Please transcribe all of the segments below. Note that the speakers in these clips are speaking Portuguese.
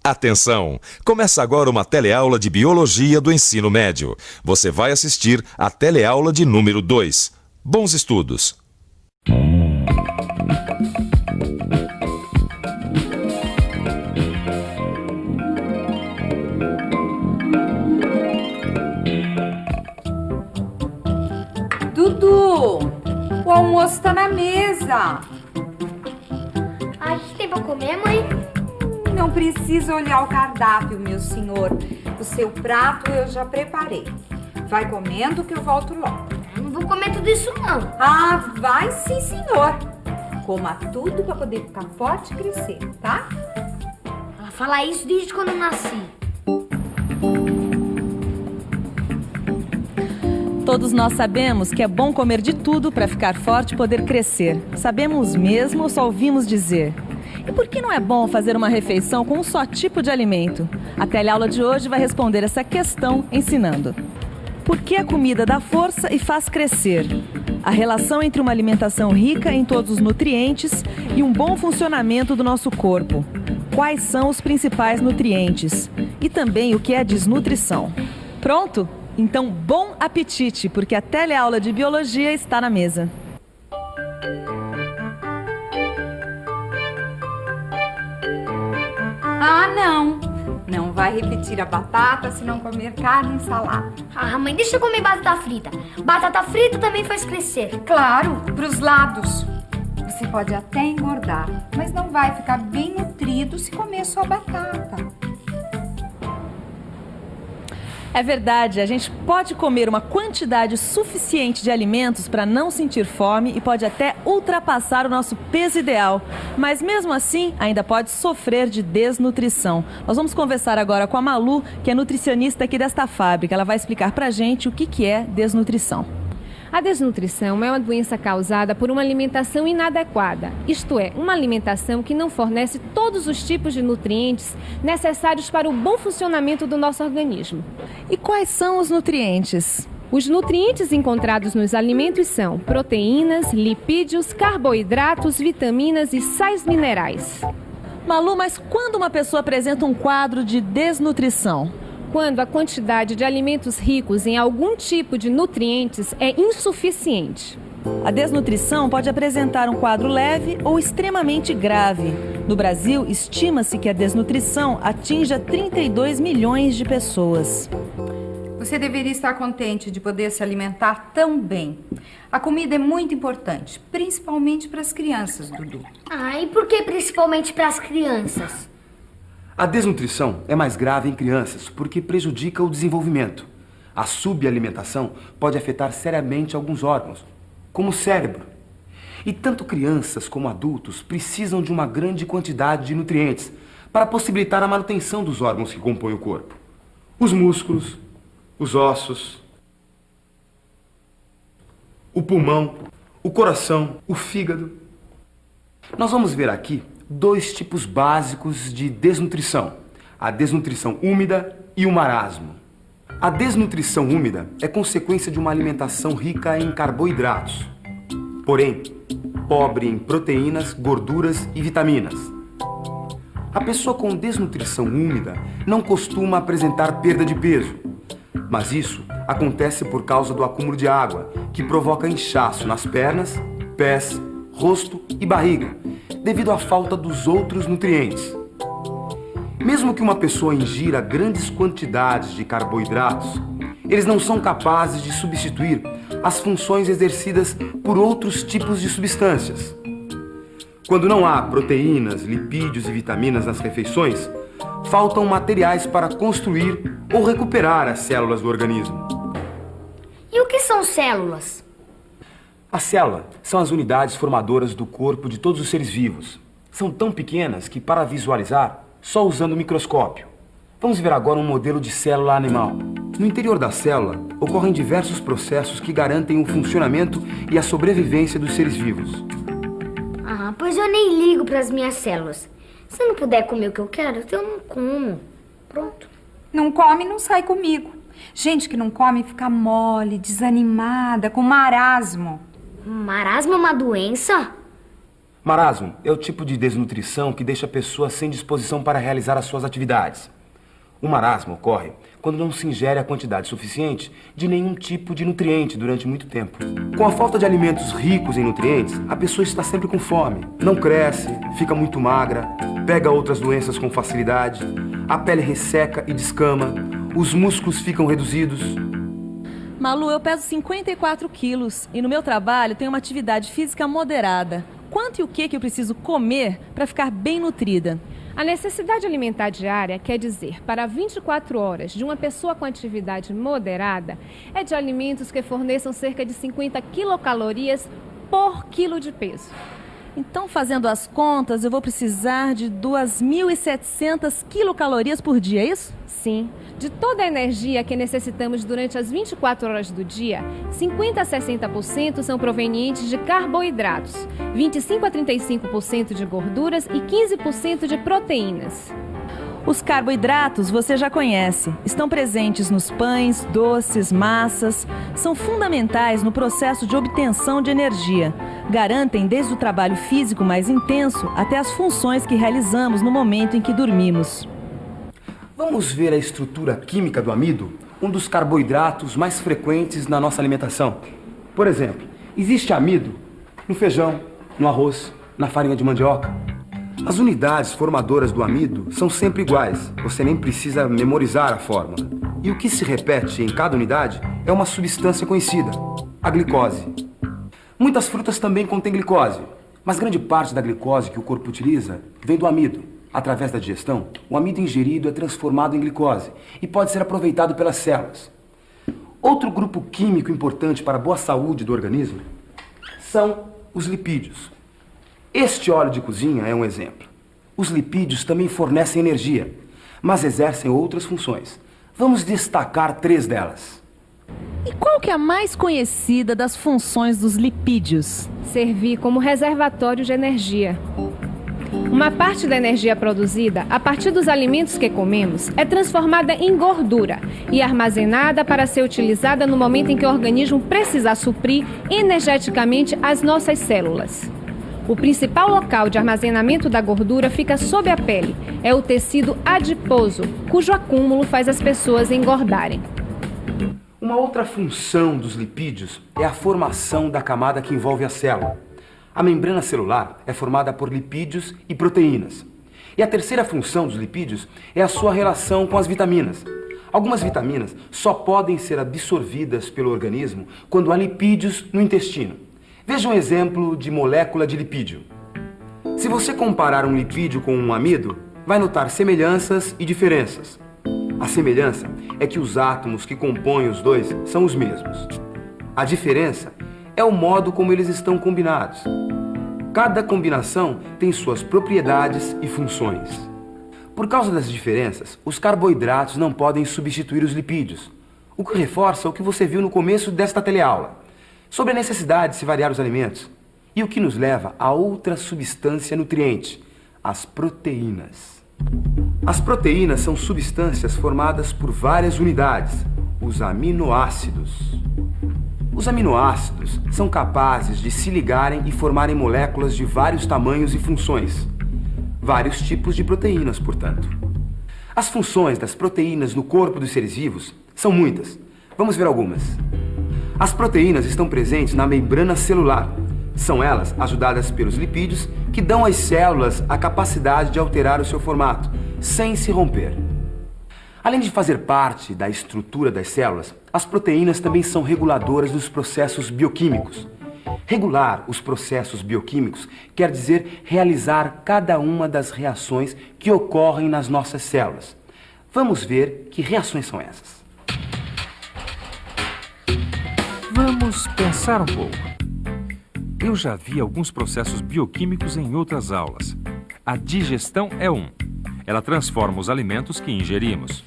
Atenção! Começa agora uma teleaula de Biologia do Ensino Médio. Você vai assistir a teleaula de número 2. Bons estudos! Dudu, o almoço tá na mesa. Ai, o que tem pra comer, mãe? Não precisa olhar o cardápio, meu senhor. O seu prato eu já preparei. Vai comendo que eu volto logo. Eu não vou comer tudo isso, não. Ah, vai sim, senhor. Coma tudo pra poder ficar forte e crescer, tá? Ela fala isso desde quando eu nasci. Todos nós sabemos que é bom comer de tudo para ficar forte e poder crescer. Sabemos mesmo ou só ouvimos dizer? E por que não é bom fazer uma refeição com um só tipo de alimento? A teleaula de hoje vai responder essa questão ensinando. Por que a comida dá força e faz crescer? A relação entre uma alimentação rica em todos os nutrientes e um bom funcionamento do nosso corpo. Quais são os principais nutrientes? E também o que é desnutrição. Pronto? Então, bom apetite, porque a teleaula de Biologia está na mesa. Ah, não. Não vai repetir a batata se não comer carne e salada. Ah, mãe, deixa eu comer batata frita. Batata frita também faz crescer. Claro, pros lados. Você pode até engordar, mas não vai ficar bem nutrido se comer só batata. É verdade, a gente pode comer uma quantidade suficiente de alimentos para não sentir fome e pode até ultrapassar o nosso peso ideal. Mas mesmo assim, ainda pode sofrer de desnutrição. Nós vamos conversar agora com a Malu, que é nutricionista aqui desta fábrica. Ela vai explicar pra gente o que é desnutrição. A desnutrição é uma doença causada por uma alimentação inadequada, isto é, uma alimentação que não fornece todos os tipos de nutrientes necessários para o bom funcionamento do nosso organismo. E quais são os nutrientes? Os nutrientes encontrados nos alimentos são proteínas, lipídios, carboidratos, vitaminas e sais minerais. Malu, mas quando uma pessoa apresenta um quadro de desnutrição? Quando a quantidade de alimentos ricos em algum tipo de nutrientes é insuficiente. A desnutrição pode apresentar um quadro leve ou extremamente grave. No Brasil, estima-se que a desnutrição atinja 32 milhões de pessoas. Você deveria estar contente de poder se alimentar tão bem. A comida é muito importante, principalmente para as crianças, Dudu. Ah, e por que principalmente para as crianças? A desnutrição é mais grave em crianças porque prejudica o desenvolvimento. A subalimentação pode afetar seriamente alguns órgãos, como o cérebro. E tanto crianças como adultos precisam de uma grande quantidade de nutrientes para possibilitar a manutenção dos órgãos que compõem o corpo. Os músculos, os ossos, o pulmão, o coração, o fígado. Nós vamos ver aqui dois tipos básicos de desnutrição: a desnutrição úmida e o marasmo. A desnutrição úmida é consequência de uma alimentação rica em carboidratos, porém pobre em proteínas, gorduras e vitaminas. A pessoa com desnutrição úmida não costuma apresentar perda de peso, mas isso acontece por causa do acúmulo de água, que provoca inchaço nas pernas, pés, rosto e barriga, devido à falta dos outros nutrientes. Mesmo que uma pessoa ingira grandes quantidades de carboidratos, eles não são capazes de substituir as funções exercidas por outros tipos de substâncias. Quando não há proteínas, lipídios e vitaminas nas refeições, faltam materiais para construir ou recuperar as células do organismo. E o que são células? A célula são as unidades formadoras do corpo de todos os seres vivos. São tão pequenas que, para visualizar, só usando o microscópio. Vamos ver agora um modelo de célula animal. No interior da célula, ocorrem diversos processos que garantem o funcionamento e a sobrevivência dos seres vivos. Ah, pois eu nem ligo para as minhas células. Se eu não puder comer o que eu quero, eu não como. Pronto. Não come, não sai comigo. Gente que não come fica mole, desanimada, com marasmo. Marasmo é uma doença? Marasmo é o tipo de desnutrição que deixa a pessoa sem disposição para realizar as suas atividades. O marasmo ocorre quando não se ingere a quantidade suficiente de nenhum tipo de nutriente durante muito tempo. Com a falta de alimentos ricos em nutrientes, a pessoa está sempre com fome, não cresce, fica muito magra, pega outras doenças com facilidade, a pele resseca e descama, os músculos ficam reduzidos. Malu, eu peso 54 quilos e no meu trabalho tenho uma atividade física moderada. Quanto e o que eu preciso comer para ficar bem nutrida? A necessidade alimentar diária, quer dizer, para 24 horas de uma pessoa com atividade moderada, é de alimentos que forneçam cerca de 50 quilocalorias por quilo de peso. Então, fazendo as contas, eu vou precisar de 2.700 quilocalorias por dia, é isso? Sim. De toda a energia que necessitamos durante as 24 horas do dia, 50% a 60% são provenientes de carboidratos, 25% a 35% de gorduras e 15% de proteínas. Os carboidratos você já conhece. Estão presentes nos pães, doces, massas. São fundamentais no processo de obtenção de energia. Garantem desde o trabalho físico mais intenso até as funções que realizamos no momento em que dormimos. Vamos ver a estrutura química do amido, um dos carboidratos mais frequentes na nossa alimentação. Por exemplo, existe amido no feijão, no arroz, na farinha de mandioca. As unidades formadoras do amido são sempre iguais, você nem precisa memorizar a fórmula. E o que se repete em cada unidade é uma substância conhecida, a glicose. Muitas frutas também contêm glicose, mas grande parte da glicose que o corpo utiliza vem do amido. Através da digestão, o amido ingerido é transformado em glicose e pode ser aproveitado pelas células. Outro grupo químico importante para a boa saúde do organismo são os lipídios. Este óleo de cozinha é um exemplo. Os lipídios também fornecem energia, mas exercem outras funções. Vamos destacar 3 delas. E qual que é a mais conhecida das funções dos lipídios? Servir como reservatório de energia. Uma parte da energia produzida a partir dos alimentos que comemos é transformada em gordura e armazenada para ser utilizada no momento em que o organismo precisar suprir energeticamente as nossas células. O principal local de armazenamento da gordura fica sob a pele. É o tecido adiposo, cujo acúmulo faz as pessoas engordarem. Uma outra função dos lipídios é a formação da camada que envolve a célula. A membrana celular é formada por lipídios e proteínas. E a terceira função dos lipídios é a sua relação com as vitaminas. Algumas vitaminas só podem ser absorvidas pelo organismo quando há lipídios no intestino. Veja um exemplo de molécula de lipídio. Se você comparar um lipídio com um amido, vai notar semelhanças e diferenças. A semelhança é que os átomos que compõem os dois são os mesmos. A diferença é o modo como eles estão combinados. Cada combinação tem suas propriedades e funções. Por causa das diferenças, os carboidratos não podem substituir os lipídios, o que reforça o que você viu no começo desta teleaula, sobre a necessidade de se variar os alimentos, e o que nos leva a outra substância nutriente, as proteínas. As proteínas são substâncias formadas por várias unidades, os aminoácidos. Os aminoácidos são capazes de se ligarem e formarem moléculas de vários tamanhos e funções. Vários tipos de proteínas, portanto. As funções das proteínas no corpo dos seres vivos são muitas. Vamos ver algumas. As proteínas estão presentes na membrana celular. São elas ajudadas pelos lipídios que dão às células a capacidade de alterar o seu formato, sem se romper. Além de fazer parte da estrutura das células, as proteínas também são reguladoras dos processos bioquímicos. Regular os processos bioquímicos quer dizer realizar cada uma das reações que ocorrem nas nossas células. Vamos ver que reações são essas. Vamos pensar um pouco. Eu já vi alguns processos bioquímicos em outras aulas. A digestão é um. Ela transforma os alimentos que ingerimos.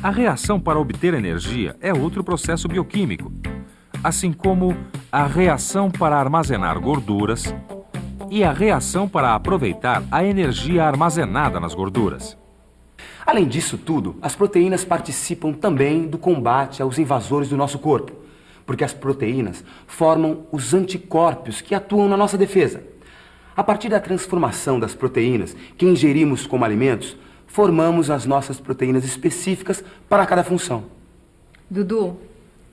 A reação para obter energia é outro processo bioquímico, assim como a reação para armazenar gorduras e a reação para aproveitar a energia armazenada nas gorduras. Além disso tudo, as proteínas participam também do combate aos invasores do nosso corpo, porque as proteínas formam os anticorpos que atuam na nossa defesa. A partir da transformação das proteínas que ingerimos como alimentos, formamos as nossas proteínas específicas para cada função. Dudu,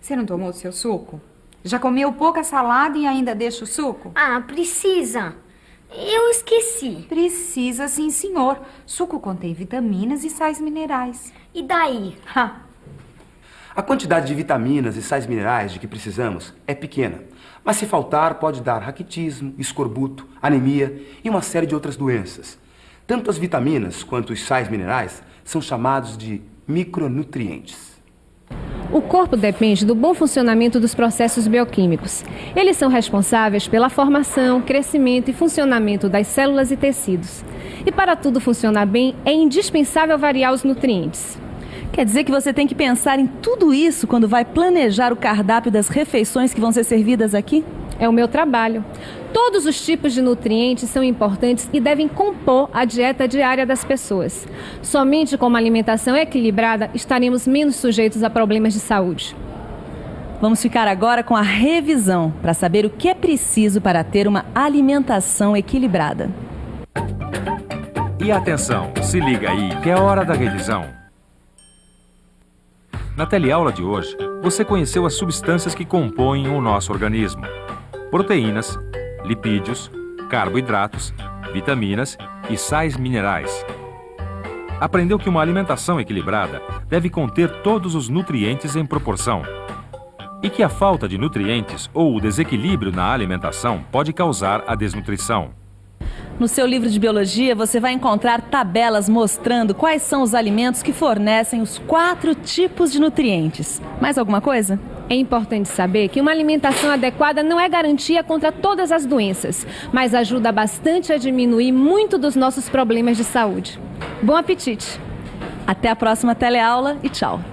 você não tomou o seu suco? Já comeu pouca salada e ainda deixa o suco? Ah, precisa. Eu esqueci. Precisa sim, senhor. Suco contém vitaminas e sais minerais. E daí? A quantidade de vitaminas e sais minerais de que precisamos é pequena, mas se faltar pode dar raquitismo, escorbuto, anemia e uma série de outras doenças. Tanto as vitaminas quanto os sais minerais são chamados de micronutrientes. O corpo depende do bom funcionamento dos processos bioquímicos. Eles são responsáveis pela formação, crescimento e funcionamento das células e tecidos. E para tudo funcionar bem, é indispensável variar os nutrientes. Quer dizer que você tem que pensar em tudo isso quando vai planejar o cardápio das refeições que vão ser servidas aqui? É o meu trabalho. Todos os tipos de nutrientes são importantes e devem compor a dieta diária das pessoas. Somente com uma alimentação equilibrada estaremos menos sujeitos a problemas de saúde. Vamos ficar agora com a revisão para saber o que é preciso para ter uma alimentação equilibrada. E atenção, se liga aí que é hora da revisão. Na teleaula de hoje, você conheceu as substâncias que compõem o nosso organismo: proteínas, lipídios, carboidratos, vitaminas e sais minerais. Aprendeu que uma alimentação equilibrada deve conter todos os nutrientes em proporção e que a falta de nutrientes ou o desequilíbrio na alimentação pode causar a desnutrição. No seu livro de biologia, você vai encontrar tabelas mostrando quais são os alimentos que fornecem os 4 tipos de nutrientes. Mais alguma coisa? É importante saber que uma alimentação adequada não é garantia contra todas as doenças, mas ajuda bastante a diminuir muito dos nossos problemas de saúde. Bom apetite! Até a próxima teleaula e tchau!